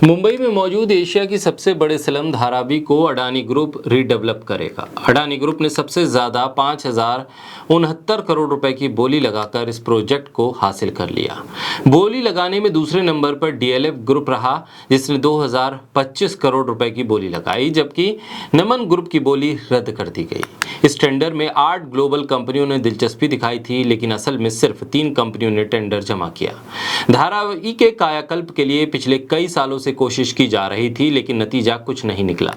मुंबई में मौजूद एशिया की सबसे बड़े स्लम धारावी को अडानी ग्रुप रीडेवलप करेगा। अडानी ग्रुप ने सबसे ज्यादा 5,069 करोड़ रुपए की बोली लगाकर इस प्रोजेक्ट को हासिल कर लिया। बोली लगाने में दूसरे नंबर पर डीएलएफ ग्रुप रहा, जिसने 2,025 करोड़ रुपए की बोली लगाई, जबकि नमन ग्रुप की बोली रद्द कर दी गई। इस टेंडर में 8 ग्लोबल कंपनियों ने दिलचस्पी दिखाई थी, लेकिन असल में सिर्फ 3 कंपनियों ने टेंडर जमा किया। धारावी के कायाकल्प के लिए पिछले कई सालों से कोशिश की जा रही थी, लेकिन नतीजा कुछ नहीं निकला।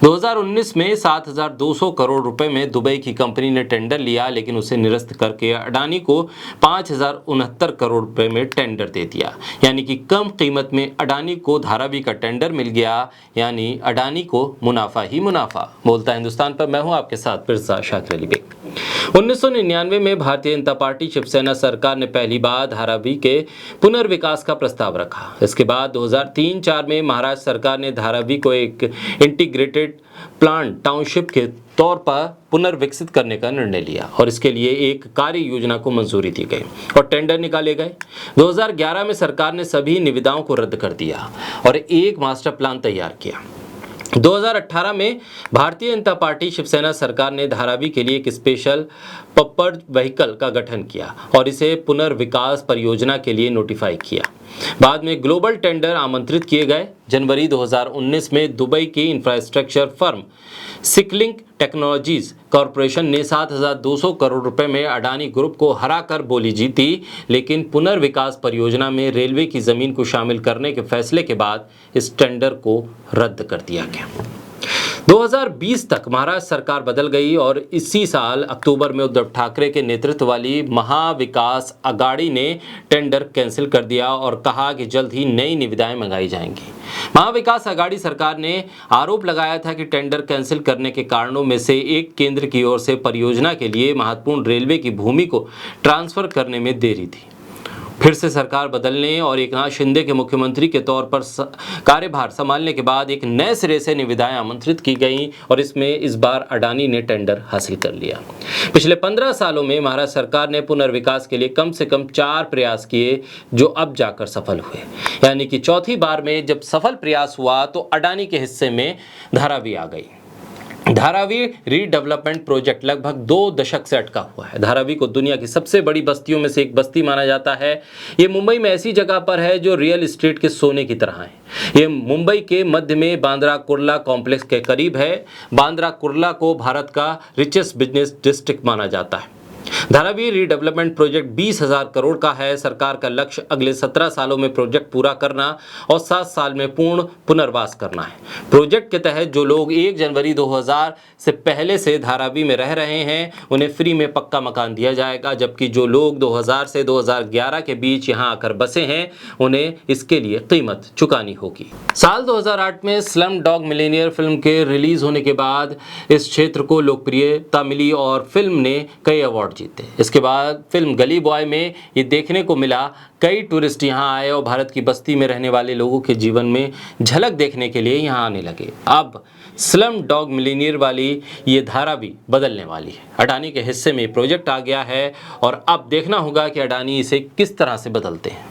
2019 में 7,200 करोड़ रुपए में दुबई की कंपनी ने टेंडर लिया, लेकिन उसे निरस्त करके अडानी को 5,069 करोड़ रुपए में टेंडर दे दिया। यानी कि कम कीमत में अडानी को धारावी का टेंडर मिल गया, यानी अडानी को मुनाफा ही मुनाफा। बोलता हिंदुस्तान पर मैं हूं आपके साथ फिरसा शाकिर अली बेग। 1999 में भारतीय जनता पार्टी शिवसेना सरकार ने पहली बार धारावी के पुनर्विकास का प्रस्ताव रखा। इसके बाद 2003-04 में महाराष्ट्र सरकार ने धारावी को एक इंटीग्रेटेड प्लांट टाउनशिप के तौर पर पुनर्विकसित करने का निर्णय लिया और इसके लिए एक कार्य योजना को मंजूरी दी गई और टेंडर निकाले गए। 2011 में सरकार ने सभी निविदाओं को रद्द कर दिया और एक मास्टर प्लान तैयार किया। 2018 में भारतीय जनता पार्टी शिवसेना सरकार ने धारावी के लिए एक स्पेशल पर्पज व्हीकल का गठन किया और इसे पुनर्विकास परियोजना के लिए नोटिफाई किया। बाद में ग्लोबल टेंडर आमंत्रित किए गए। जनवरी 2019 में दुबई की इंफ्रास्ट्रक्चर फर्म सिकलिंक टेक्नोलॉजीज कॉरपोरेशन ने 7,200 करोड़ रुपए में अडानी ग्रुप को हराकर बोली जीती, लेकिन पुनर्विकास परियोजना में रेलवे की जमीन को शामिल करने के फैसले के बाद इस टेंडर को रद्द कर दिया गया। 2020 तक महाराष्ट्र सरकार बदल गई और इसी साल अक्टूबर में उद्धव ठाकरे के नेतृत्व वाली महाविकास अघाड़ी ने टेंडर कैंसिल कर दिया और कहा कि जल्द ही नई निविदाएं मंगाई जाएंगी। महाविकास अघाड़ी सरकार ने आरोप लगाया था कि टेंडर कैंसिल करने के कारणों में से एक केंद्र की ओर से परियोजना के लिए महत्वपूर्ण रेलवे की भूमि को ट्रांसफर करने में देरी थी। फिर से सरकार बदलने और एकनाथ शिंदे के मुख्यमंत्री के तौर पर कार्यभार संभालने के बाद एक नए सिरे से निविदाएं आमंत्रित की गईं और इसमें इस बार अडानी ने टेंडर हासिल कर लिया। पिछले 15 सालों में महाराष्ट्र सरकार ने पुनर्विकास के लिए कम से कम 4 प्रयास किए, जो अब जाकर सफल हुए। यानी कि चौथी बार में जब सफल प्रयास हुआ तो अडानी के हिस्से में धारावी आ गई। धारावी रीडेवलपमेंट प्रोजेक्ट लगभग 2 दशक से अटका हुआ है। धारावी को दुनिया की सबसे बड़ी बस्तियों में से एक बस्ती माना जाता है। ये मुंबई में ऐसी जगह पर है जो रियल एस्टेट के सोने की तरह है। ये मुंबई के मध्य में बांद्रा कुर्ला कॉम्प्लेक्स के करीब है। बांद्रा कुर्ला को भारत का रिचेस्ट बिजनेस डिस्ट्रिक्ट माना जाता है। धारावी रीडेवलपमेंट प्रोजेक्ट 20,000 करोड़ का है। सरकार का लक्ष्य अगले 17 सालों में प्रोजेक्ट पूरा करना और 7 साल में पूर्ण पुनर्वास करना है। प्रोजेक्ट के तहत जो लोग 1 जनवरी 2000 से पहले से धारावी में रह रहे हैं, उन्हें फ्री में पक्का मकान दिया जाएगा, जबकि जो लोग 2000 से 2011 के बीच यहां आकर बसे हैं, उन्हें इसके लिए कीमत चुकानी होगी। साल 2008 में स्लम डॉग मिलियनेयर फिल्म के रिलीज होने के बाद इस क्षेत्र को लोकप्रियता मिली और फिल्म ने कई अवार्ड जीते। इसके बाद फिल्म गली बॉय में ये देखने को मिला, कई टूरिस्ट यहाँ आए और भारत की बस्ती में रहने वाले लोगों के जीवन में झलक देखने के लिए यहाँ आने लगे। अब स्लम डॉग मिलियनेयर वाली ये धारावी बदलने वाली है। अडानी के हिस्से में प्रोजेक्ट आ गया है और अब देखना होगा कि अडानी इसे किस तरह से बदलते हैं।